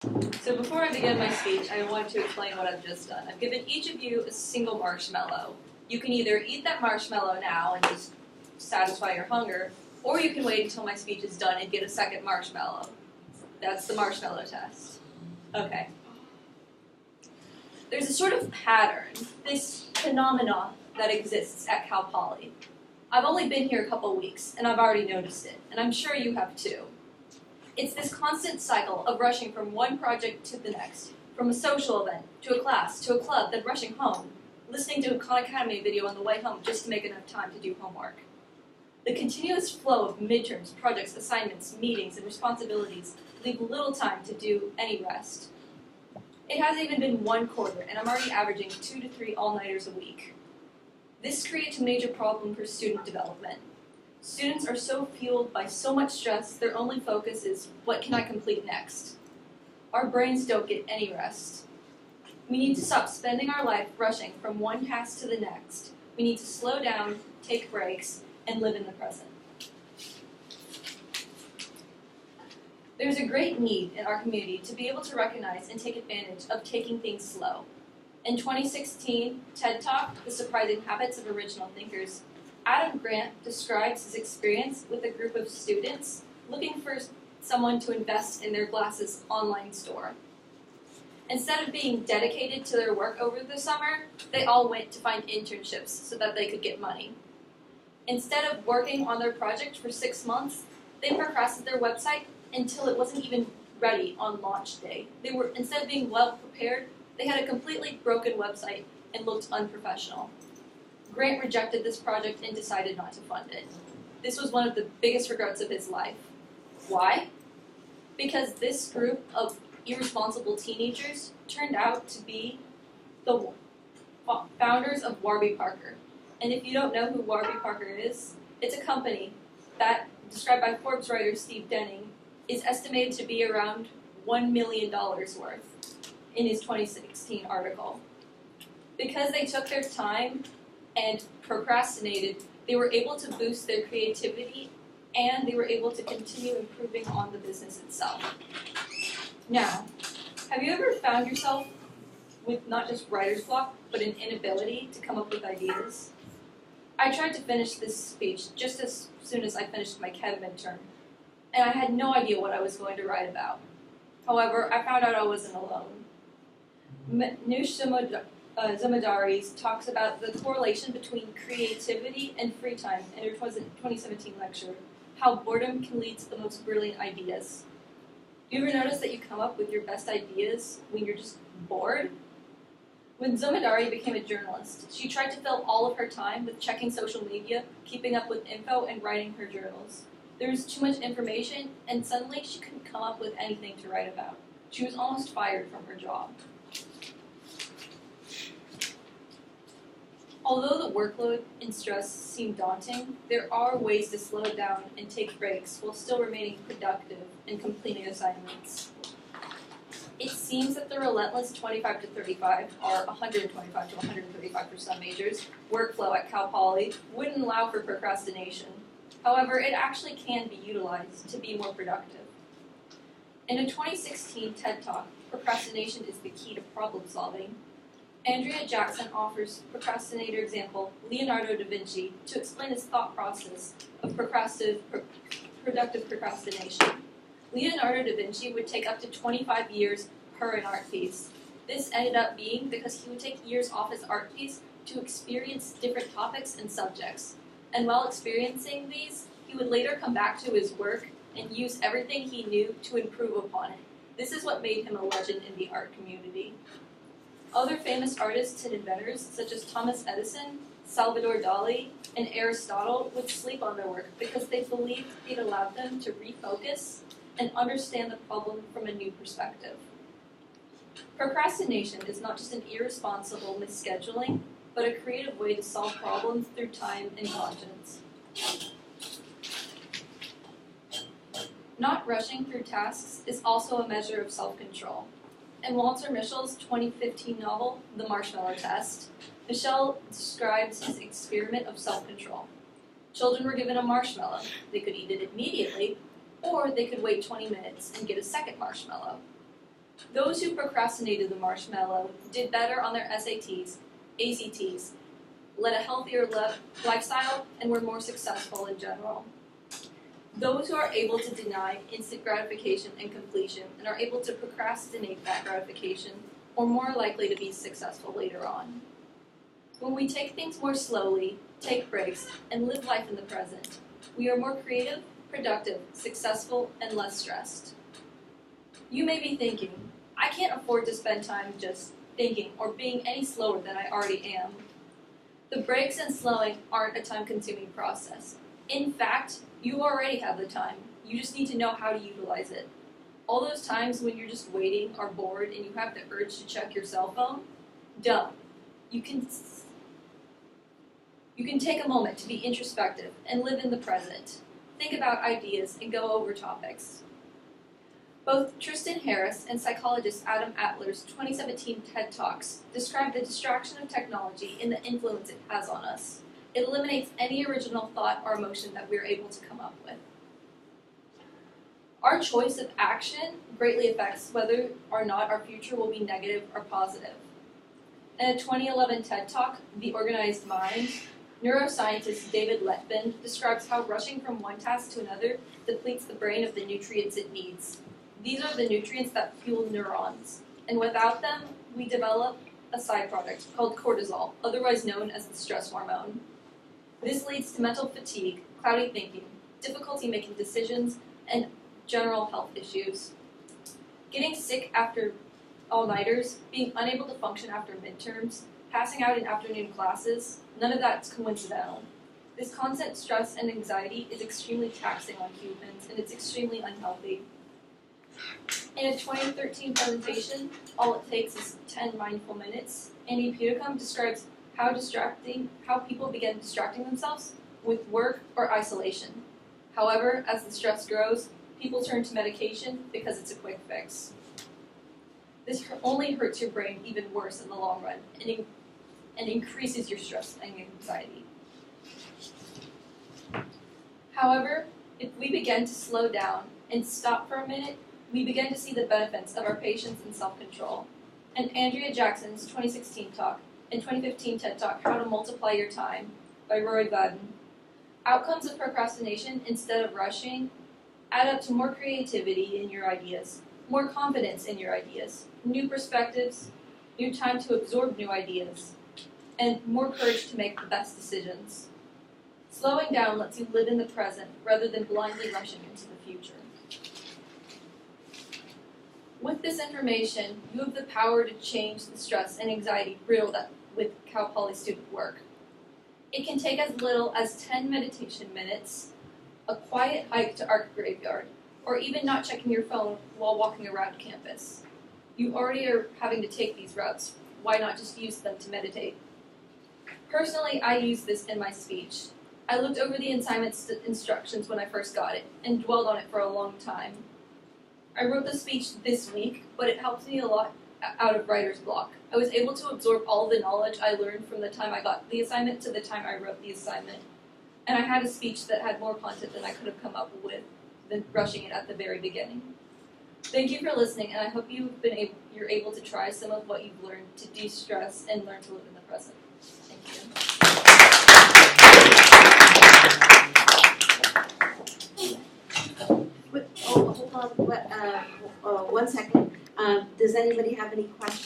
So before I begin my speech, I want to explain what I've just done. I've given each of you a single marshmallow. You can either eat that marshmallow now and just satisfy your hunger, or you can wait until my speech is done and get a second marshmallow. That's the marshmallow test. Okay. There's a sort of pattern, this phenomenon that exists at Cal Poly. I've only been here a couple weeks, and I've already noticed it, and I'm sure you have too. It's this constant cycle of rushing from one project to the next, from a social event, to a class, to a club, then rushing home, listening to a Khan Academy video on the way home just to make enough time to do homework. The continuous flow of midterms, projects, assignments, meetings, and responsibilities leave little time to do any rest. It hasn't even been one quarter, and I'm already averaging 2 to 3 all-nighters a week. This creates a major problem for student development. Students are so fueled by so much stress, their only focus is, what can I complete next? Our brains don't get any rest. We need to stop spending our life rushing from one task to the next. We need to slow down, take breaks, and live in the present. There's a great need in our community to be able to recognize and take advantage of taking things slow. In 2016, TED Talk, The Surprising Habits of Original Thinkers, Adam Grant describes his experience with a group of students looking for someone to invest in their glasses online store. Instead of being dedicated to their work over the summer, they all went to find internships so that they could get money. Instead of working on their project for 6 months, they procrastinated their website until it wasn't even ready on launch day. Instead of being well prepared, they had a completely broken website and looked unprofessional. Grant rejected this project and decided not to fund it. This was one of the biggest regrets of his life. Why? Because this group of irresponsible teenagers turned out to be the founders of Warby Parker. And if you don't know who Warby Parker is, it's a company that, described by Forbes writer Steve Denning, is estimated to be around $1 million worth in his 2016 article. Because they took their time and procrastinated, they were able to boost their creativity and they were able to continue improving on the business itself. Now, have you ever found yourself with not just writer's block, but an inability to come up with ideas? I tried to finish this speech just as soon as I finished my Kev midterm, and I had no idea what I was going to write about. However, I found out I wasn't alone. Nush Zamadaris talks about the correlation between creativity and free time in her 2017 lecture, how boredom can lead to the most brilliant ideas. Do you ever notice that you come up with your best ideas when you're just bored? When Zamodari became a journalist, she tried to fill all of her time with checking social media, keeping up with info, and writing her journals. There was too much information, and suddenly she couldn't come up with anything to write about. She was almost fired from her job. Although the workload and stress seem daunting, there are ways to slow down and take breaks while still remaining productive and completing assignments. It seems that the relentless 25 to 35, or 125 to 135 for some majors, workflow at Cal Poly wouldn't allow for procrastination. However, it actually can be utilized to be more productive. In a 2016 TED Talk, Procrastination is the Key to Problem Solving, Andrea Jackson offers procrastinator example Leonardo da Vinci to explain his thought process of productive procrastination. Leonardo da Vinci would take up to 25 years per an art piece. This ended up being because he would take years off his art piece to experience different topics and subjects. And while experiencing these, he would later come back to his work and use everything he knew to improve upon it. This is what made him a legend in the art community. Other famous artists and inventors, such as Thomas Edison, Salvador Dali, and Aristotle, would sleep on their work because they believed it allowed them to refocus and understand the problem from a new perspective. Procrastination is not just an irresponsible misscheduling, but a creative way to solve problems through time and conscience. Not rushing through tasks is also a measure of self-control. In Walter Mischel's 2015 novel, The Marshmallow Test, Mischel describes his experiment of self-control. Children were given a marshmallow. They could eat it immediately, or they could wait 20 minutes and get a second marshmallow. Those who procrastinated the marshmallow did better on their SATs, ACTs, led a healthier lifestyle, and were more successful in general. Those who are able to deny instant gratification and completion and are able to procrastinate that gratification are more likely to be successful later on. When we take things more slowly, take breaks, and live life in the present, we are more creative, productive, successful, and less stressed. You may be thinking, I can't afford to spend time just thinking or being any slower than I already am. The breaks and slowing aren't a time-consuming process. In fact, you already have the time. You just need to know how to utilize it. All those times when you're just waiting, are bored, and you have the urge to check your cell phone, don't. You can take a moment to be introspective and live in the present. Think about ideas and go over topics. Both Tristan Harris and psychologist Adam Adler's 2017 TED Talks describe the distraction of technology and the influence it has on us. It eliminates any original thought or emotion that we're able to come up with. Our choice of action greatly affects whether or not our future will be negative or positive. In a 2011 TED Talk, The Organized Mind, neuroscientist David Lettvin describes how rushing from one task to another depletes the brain of the nutrients it needs. These are the nutrients that fuel neurons, and without them, we develop a side product called cortisol, otherwise known as the stress hormone. This leads to mental fatigue, cloudy thinking, difficulty making decisions, and general health issues. Getting sick after all-nighters, being unable to function after midterms, passing out in afternoon classes, none of that's coincidental. This constant stress and anxiety is extremely taxing on humans, and it's extremely unhealthy. In a 2013 presentation, All It Takes is 10 Mindful Minutes, Andy Puddicombe describes how people begin distracting themselves with work or isolation. However, as the stress grows, people turn to medication because it's a quick fix. This only hurts your brain even worse in the long run and increases your stress and anxiety. However, if we begin to slow down and stop for a minute, we begin to see the benefits of our patience and self-control. And Andrea Jackson's 2016 talk and 2015 TED Talk, How to Multiply Your Time, by Roy Gladden. Outcomes of procrastination instead of rushing add up to more creativity in your ideas, more confidence in your ideas, new perspectives, new time to absorb new ideas, and more courage to make the best decisions. Slowing down lets you live in the present rather than blindly rushing into the future. With this information, you have the power to change the stress and anxiety riddled with Cal Poly student work. It can take as little as 10 meditation minutes, a quiet hike to Art Graveyard, or even not checking your phone while walking around campus. You already are having to take these routes. Why not just use them to meditate? Personally, I use this in my speech. I looked over the assignment instructions when I first got it and dwelled on it for a long time. I wrote the speech this week, but it helped me a lot out of writer's block. I was able to absorb all the knowledge I learned from the time I got the assignment to the time I wrote the assignment. And I had a speech that had more content than I could have come up with than rushing it at the very beginning. Thank you for listening, and I hope you're able to try some of what you've learned to de-stress and learn to live in the present. Thank Hold on, 1 second. Does anybody have any questions?